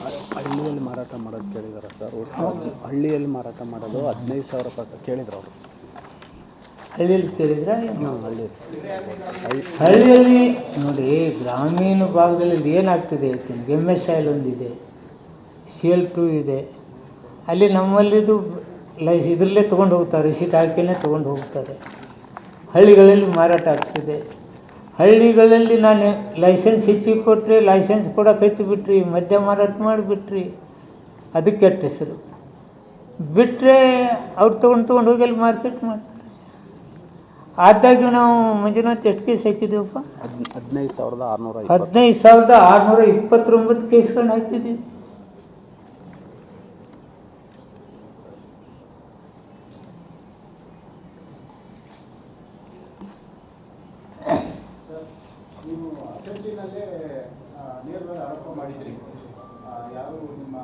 ಹಳ್ಳಿಯಲ್ಲಿ ಮಾರಾಟ ಮಾಡೋದು ಕೇಳಿದಾರೆ ಸರ್. ಹಳ್ಳಿಯಲ್ಲಿ ಮಾರಾಟ ಮಾಡೋದು 15,000 ರೂಪಾಯಿ ಕೇಳಿದ್ರು ಅವರು. ಹಳ್ಳಿಯಲ್ಲಿ ಕೇಳಿದ್ರೆ ಹಳ್ಳಿಯಲ್ಲಿ ನೋಡಿ, ಗ್ರಾಮೀಣ ಭಾಗದಲ್ಲಿ ಏನಾಗ್ತಿದೆ ಹೇಳ್ತೀನಿ. MSIL ಒಂದಿದೆ, CL2 ಇದೆ. ಅಲ್ಲಿ ನಮ್ಮಲ್ಲಿದು ಇದರಲ್ಲೇ ತೊಗೊಂಡು ಹೋಗ್ತಾರೆ, ರಿಸೀಟ್ ಹಾಕಿನೇ ತೊಗೊಂಡು ಹೋಗ್ತಾರೆ. ಹಳ್ಳಿಗಳಲ್ಲಿ ಮಾರಾಟ ಆಗ್ತಿದೆ. ಹಳ್ಳಿಗಳಲ್ಲಿ ನಾನು ಲೈಸೆನ್ಸ್ ಹೆಚ್ಚಿಗೆ ಕೊಟ್ಟರೆ ಲೈಸೆನ್ಸ್ ಕೂಡ ಕೈಬಿಟ್ರಿ, ಮದ್ಯ ಮಾರಾಟ ಮಾಡಿಬಿಟ್ರಿ, ಅದಕ್ಕೆ ಕೆಟ್ಟ ಹೆಸರು. ಬಿಟ್ಟರೆ ಅವ್ರು ತೊಗೊಂಡು ಹೋಗಿ ಅಲ್ಲಿ ಮಾರ್ಕೆಟ್ ಮಾಡ್ತಾರೆ. ಆದಾಗ್ಯೂ ನಾವು ಮಂಜುನಾಥ್ ಎಷ್ಟು ಕೇಸ್ ಹಾಕಿದ್ದೀವಪ್ಪ? 15,629 ಕೇಸ್ಗಳನ್ನ ಹಾಕಿದ್ದೀವಿ. ನೀವು ಅಸೆಂಬ್ಲಿನಲ್ಲೇ ನೇರವಾಗಿ ಆರೋಪ ಮಾಡಿದ್ರಿ, ಯಾರು ನಿಮ್ಮ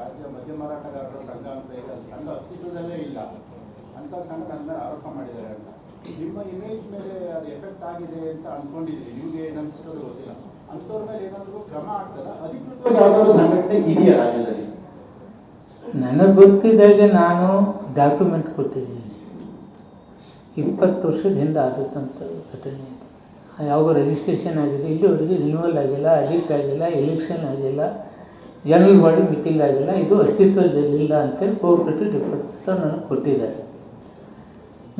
ರಾಜ್ಯ ಮದ್ಯ ಮಾರಾಟಗಾರರ ಸಂಘ ಅಂತ ಇದೆ, ಸಂಘ ಅಸ್ತಿತ್ವದಲ್ಲೇ ಇಲ್ಲ ಅಂತ ಸಂಘ ನನ್ನ ಆರೋಪ ಮಾಡಿದ್ದಾರೆ ಅಂತ. ನಿಮ್ಮ ಇಮೇಜ್ ಮೇಲೆ ಅದು ಎಫೆಕ್ಟ್ ಆಗಿದೆ ಅಂತ ಅನ್ಕೊಂಡಿದ್ರಿ, ನಿಮಗೆ ಏನು ಅನಿಸ್ತದೆ ಗೊತ್ತಿಲ್ಲ. ಅಂಥವ್ರ ಮೇಲೆ ಏನಾದರೂ ಕ್ರಮ ಆಗ್ತದ? ಅಧಿಕೃತವಾಗಿ ಯಾವುದಾದ್ರು ಸಂಘಟನೆ ಇದೆಯಾ ರಾಜ್ಯದಲ್ಲಿ? ನನಗೆ ಗೊತ್ತಿದ್ದಾಗೆ ನಾನು ಡಾಕ್ಯುಮೆಂಟ್ ಕೊಟ್ಟಿದ್ದೀನಿ. 20 ವರ್ಷದ ಹಿಂದೆ ಆದಂಥ ಘಟನೆ ಇದೆ. ಯಾವ ರಿಜಿಸ್ಟ್ರೇಷನ್ ಆಗಿದೆ, ಇಲ್ಲಿವರೆಗೆ ರಿನ್ಯೂವಲ್ ಆಗಿಲ್ಲ, ಅಡಿಕ್ಟ್ ಆಗಿಲ್ಲ, ಎಲೆಕ್ಷನ್ ಆಗಿಲ್ಲ, ಜನರಲ್ ಬಾಡಿ ಮೀಟಿಂಗ್ ಆಗಿಲ್ಲ, ಇದು ಅಸ್ತಿತ್ವದಲ್ಲಿಲ್ಲ ಅಂತೇಳಿ ಕೋಆಪರೇಟಿವ್ ಡಿಪಾರ್ಟ್ಮೆಂಟ್ ನನಗೆ ಕೊಟ್ಟಿದ್ದಾರೆ.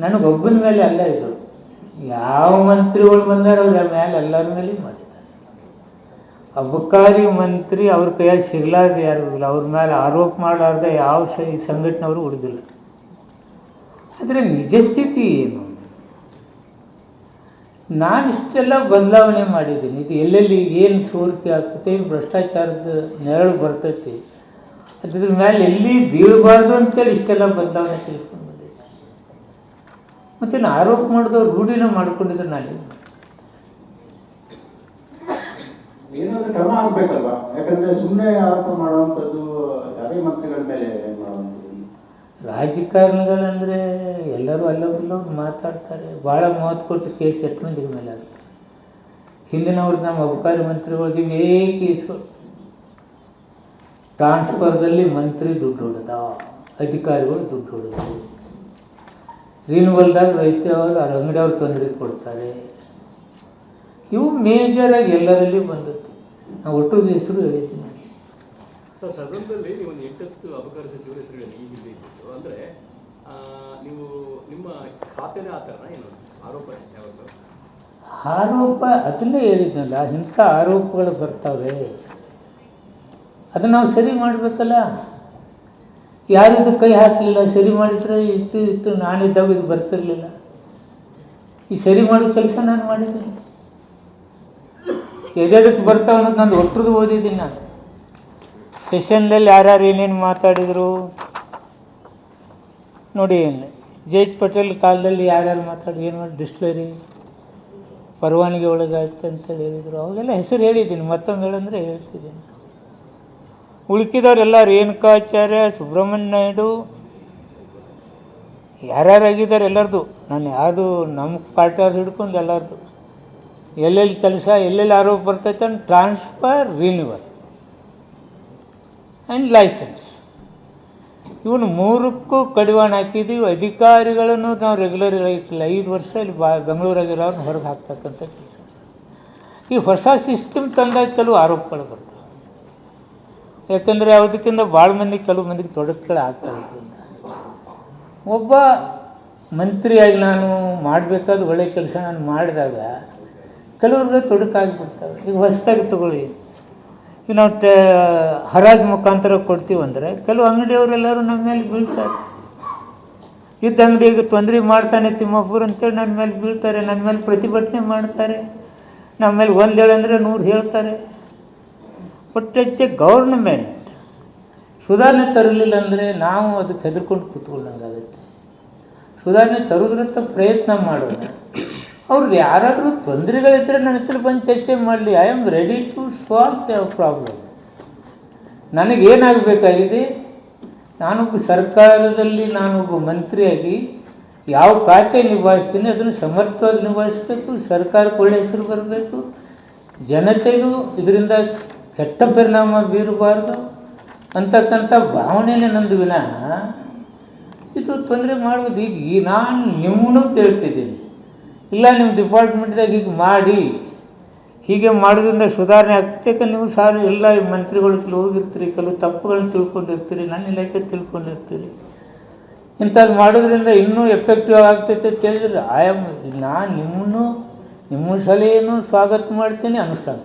ನನಗೊಬ್ಬನ ಮೇಲೆ ಅಲ್ಲ ಇದು, ಯಾವ ಮಂತ್ರಿಗಳು ಬಂದಾರ ಅವ್ರ ಮೇಲೆ ಎಲ್ಲರ ಮೇಲೆ ಮಾಡಿದ್ದಾರೆ. ಅಬಕಾರಿ ಮಂತ್ರಿ ಅವ್ರ ಕೈಯಾಗಿ ಸಿಗಲಾರ್ದು ಯಾರು ಇಲ್ಲ, ಅವ್ರ ಮೇಲೆ ಆರೋಪ ಮಾಡಲಾರ್ದೆ ಯಾವ ಈ ಸಂಘಟನೆಯವರು ಉಳಿದಿಲ್ಲ. ಆದರೆ ನಿಜ ಸ್ಥಿತಿ ಏನು? ನಾನು ಇಷ್ಟೆಲ್ಲ ಬದಲಾವಣೆ ಮಾಡಿದ್ದೀನಿ. ಇದು ಎಲ್ಲೆಲ್ಲಿ ಏನು ಸೋರಿಕೆ ಆಗ್ತೈತೆ, ಏನು ಭ್ರಷ್ಟಾಚಾರದ ನೆರಳು ಬರ್ತೈತಿ, ಅದ್ರ ಮೇಲೆ ಎಲ್ಲಿ ಬೀಳಬಾರ್ದು ಅಂತೇಳಿ ಇಷ್ಟೆಲ್ಲ ಬದಲಾವಣೆ ತಿಳ್ಕೊಂಡು ಬಂದಿದ್ದೆ. ಮತ್ತು ನಾನು ಆರೋಪ ಮಾಡಿದವ್ರು ರೂಢಿನ ಮಾಡ್ಕೊಂಡಿದ್ರೆ ನಾನು ಏನಾದರೂ ಕ್ರಮ ಆಗಬೇಕಲ್ವಾ? ಯಾಕಂದರೆ ಸುಮ್ಮನೆ ಆರೋಪ ಮಾಡುವಂಥದ್ದು ಯಾರೇ ಮಂತ್ರಿಗಳ ಮೇಲೆ ಮಾಡುವಂಥದ್ದು. ರಾಜಕಾರಣಿಗಳಂದರೆ ಎಲ್ಲರೂ ಅಲ್ಲವ್ರು ಮಾತಾಡ್ತಾರೆ. ಭಾಳ 30 ಕೋಟಿ ಕೇಸ್ ಎಷ್ಟು ಮಂದಿಗೆ ಮೇಲೆ ಆಗ್ತದೆ. ಹಿಂದಿನವ್ರಿಗೆ ನಮ್ಮ ಅಬಕಾರಿ ಮಂತ್ರಿಗಳಿಗೆ ಕೇಸ್ಗಳು ಟ್ರಾನ್ಸ್ಫರ್ದಲ್ಲಿ ಮಂತ್ರಿ ದುಡ್ಡು ಹೊಡೆದ, ಅಧಿಕಾರಿಗಳು ದುಡ್ಡು ಹೊಡೆದು, ರಿನ್ಯೂವಲ್ದಾಗ ರೈತರು ಅಂಗಡಿಯವ್ರು ತೊಂದರೆ ಕೊಡ್ತಾರೆ. ಇವು ಮೇಜರಾಗಿ ಎಲ್ಲರಲ್ಲಿ ಬಂದದ್ದು. ನಾವು ಒಟ್ಟು ಹೆಸರು ಹೇಳಿದ್ದೀನಿ. ಸರ್, ಸದನದಲ್ಲಿ ನೀವು ಒಂದು 8 ಅಬಕಾರಿ ಸಚಿವರ ಹೆಸರು ಈಗಿದ್ದು, ಅಂದರೆ ನೀವು ನಿಮ್ಮ ಖಾತೆನೇ ಆ ಥರ ಏನು ಆರೋಪ ಯಾವಾಗ? ಆರೋಪ ಅದನ್ನೇ ಹೇಳಿದ್ನಲ್ಲ, ಇಂಥ ಆರೋಪಗಳು ಬರ್ತವೆ, ಅದನ್ನು ನಾವು ಸರಿ ಮಾಡಬೇಕಲ್ಲ. ಯಾರಿದು ಕೈ ಹಾಕಲಿಲ್ಲ, ಸರಿ ಮಾಡಿದರೆ ಇಷ್ಟು ನಾನಿದ್ದಾಗ ಇದು ಬರ್ತಿರಲಿಲ್ಲ. ಈ ಸರಿ ಮಾಡೋ ಕೆಲಸ ನಾನು ಮಾಡಿದ್ದೀನಿ. ಎದೆದಕ್ಕೆ ಬರ್ತಾವೆ ಅನ್ನೋದು ನಂದು ಒಟ್ಟರದು ಓದಿದ್ದೀನಿ. ನಾನು ಸೆಷನ್ದಲ್ಲಿ ಯಾರ್ಯಾರು ಏನೇನು ಮಾತಾಡಿದರು ನೋಡಿ. ಜಯ್ ಪಟೇಲ್ ಕಾಲದಲ್ಲಿ ಯಾರ್ಯಾರು ಮಾತಾಡಿ ಏನು ಮಾಡಿ ಡಿಸ್ಟಿಲರಿ ಪರವಾನಗಿ ಒಳಗಾಯ್ತು ಅಂತೇಳಿ ಹೇಳಿದರು. ಅವಾಗೆಲ್ಲ ಹೆಸರು ಹೇಳಿದ್ದೀನಿ, ಮತ್ತೊಂದು ಹೇಳಂದರೆ ಹೇಳ್ತಿದ್ದೀನಿ. ಉಳ್ಕಿದವರೆಲ್ಲ ರೇಣುಕಾಚಾರ್ಯ, ಸುಬ್ರಹ್ಮಣ್ಯ ನಾಯ್ಡು, ಯಾರ್ಯಾರಾಗಿದ್ದಾರೆ ಎಲ್ಲರದು. ನಾನು ಯಾವುದು ನಮ್ಮ ಪಾರ್ಟಿ ಅದು ಹಿಡ್ಕೊಂಡು ಎಲ್ಲರದು ಎಲ್ಲೆಲ್ಲಿ ಕೆಲಸ, ಎಲ್ಲೆಲ್ಲಿ ಆರೋಪ ಬರ್ತೈತೆ ಅಂತ ಟ್ರಾನ್ಸ್ಫರ್, ರಿನ್ಯೂವಲ್ ಆ್ಯಂಡ್ ಲೈಸೆನ್ಸ್, ಇವನು 3ಕ್ಕೂ ಕಡಿವಾಣ ಹಾಕಿದ್ದೀವಿ. ಅಧಿಕಾರಿಗಳನ್ನು ನಾವು ರೆಗ್ಯುಲರ್ ಇಟ್ಟಿಲ್ಲ. 5 ವರ್ಷ ಇಲ್ಲಿ ಬೆಂಗಳೂರಾಗಿರೋರ್ನ ಹೊರಗೆ ಹಾಕ್ತಕ್ಕಂಥ ಕೆಲಸ. ಈ ಹೊಸ ಸಿಸ್ಟಮ್ ತಂದಾಗ ಕೆಲವು ಆರೋಪಗಳು ಬರ್ತವೆ. ಯಾಕಂದರೆ ಯಾವುದಕ್ಕಿಂತ ಭಾಳ ಮಂದಿ, ಕೆಲವು ಮಂದಿಗೆ ತೊಡಕುಗಳು ಆಗ್ತವೆ. ಒಬ್ಬ ಮಂತ್ರಿಯಾಗಿ ನಾನು ಮಾಡಬೇಕಾದ ಒಳ್ಳೆ ಕೆಲಸ ನಾನು ಮಾಡಿದಾಗ ಕೆಲವ್ರಿಗೆ ತೊಡಕಾಗಿಬಿಡ್ತವೆ. ಈಗ ಹೊಸದಾಗಿ ತಗೊಳ್ಳಿ, ಈಗ ನಾವು ಹರಾಜು ಮುಖಾಂತರ ಕೊಡ್ತೀವಂದರೆ ಕೆಲವು ಅಂಗಡಿಯವರೆಲ್ಲರೂ ನಮ್ಮ ಮೇಲೆ ಬೀಳ್ತಾರೆ. ಇದ್ದ ಅಂಗಡಿಗೆ ತೊಂದರೆ ಮಾಡ್ತಾನೆ ತಿಮ್ಮಪ್ಪರು ಅಂತೇಳಿ ನನ್ನ ಮೇಲೆ ಬೀಳ್ತಾರೆ, ನನ್ನ ಮೇಲೆ ಪ್ರತಿಭಟನೆ ಮಾಡ್ತಾರೆ, ನಮ್ಮ ಮೇಲೆ 1 ಹೇಳಂದರೆ 100 ಹೇಳ್ತಾರೆ. ಬಟ್ ಹೆಚ್ಚೆ ಗೌರ್ನಮೆಂಟ್ ಸುಧಾರಣೆ ತರಲಿಲ್ಲ ಅಂದರೆ ನಾವು ಅದಕ್ಕೆ ಹೆದರ್ಕೊಂಡು ಕೂತ್ಕೊಂಡಂಗಾಗುತ್ತೆ. ಸುಧಾರಣೆ ತರೋದ್ರಂತ ಪ್ರಯತ್ನ ಮಾಡೋಣ. ಅವ್ರದ್ದು ಯಾರಾದರೂ ತೊಂದರೆಗಳಿದ್ದರೆ ನನ್ನ ಹತ್ರ ಬಂದು ಚರ್ಚೆ ಮಾಡಲಿ. I am ready to solve the problem. ನನಗೇನಾಗಬೇಕಾಗಿದೆ, ನಾನೊಬ್ಬ ಸರ್ಕಾರದಲ್ಲಿ ನಾನೊಬ್ಬ ಮಂತ್ರಿಯಾಗಿ ಯಾವ ಖಾತೆ ನಿಭಾಯಿಸ್ತೀನಿ ಅದನ್ನು ಸಮರ್ಥವಾಗಿ ನಿಭಾಯಿಸಬೇಕು. ಸರ್ಕಾರಕ್ಕೆ ಒಳ್ಳೆಯ ಹೆಸರು ಬರಬೇಕು, ಜನತೆಗೂ ಇದರಿಂದ ಕೆಟ್ಟ ಪರಿಣಾಮ ಬೀರಬಾರ್ದು. ಅಂತಕ್ಕಂಥ ಭಾವನೆಯೇ ನಂದು ವಿನಃ ಇದು ತೊಂದರೆ ಮಾಡುವುದು. ಈಗ ನಾನು ನಿಮ್ಮನ್ನು ಕೇಳ್ತಿದ್ದೀನಿ, ಇಲ್ಲ ನಿಮ್ಮ ಡಿಪಾರ್ಟ್ಮೆಂಟ್ದಾಗ ಹೀಗೆ ಮಾಡಿ, ಹೀಗೆ ಮಾಡೋದ್ರಿಂದ ಸುಧಾರಣೆ ಆಗ್ತೈತೆ. ಯಾಕಂದ್ರೆ ನೀವು ಸಾರಿ ಎಲ್ಲ ಮಂತ್ರಿಗಳು ಹೋಗಿರ್ತೀರಿ, ಕೆಲವು ತಪ್ಪುಗಳನ್ನ ತಿಳ್ಕೊಂಡಿರ್ತೀರಿ, ನನ್ನ ಇಲಾಖೆ ತಿಳ್ಕೊಂಡಿರ್ತೀರಿ. ಇಂಥದ್ದು ಮಾಡೋದ್ರಿಂದ ಇನ್ನೂ ಎಫೆಕ್ಟಿವ್ ಆಗ್ತೈತೆ ಅಂತ ಹೇಳಿದ್ರೆ ನಾನು ನಿಮ್ಮ ಸಲಹೆಯನ್ನು ಸ್ವಾಗತ ಮಾಡ್ತೀನಿ, ಅನುಷ್ಠಾನ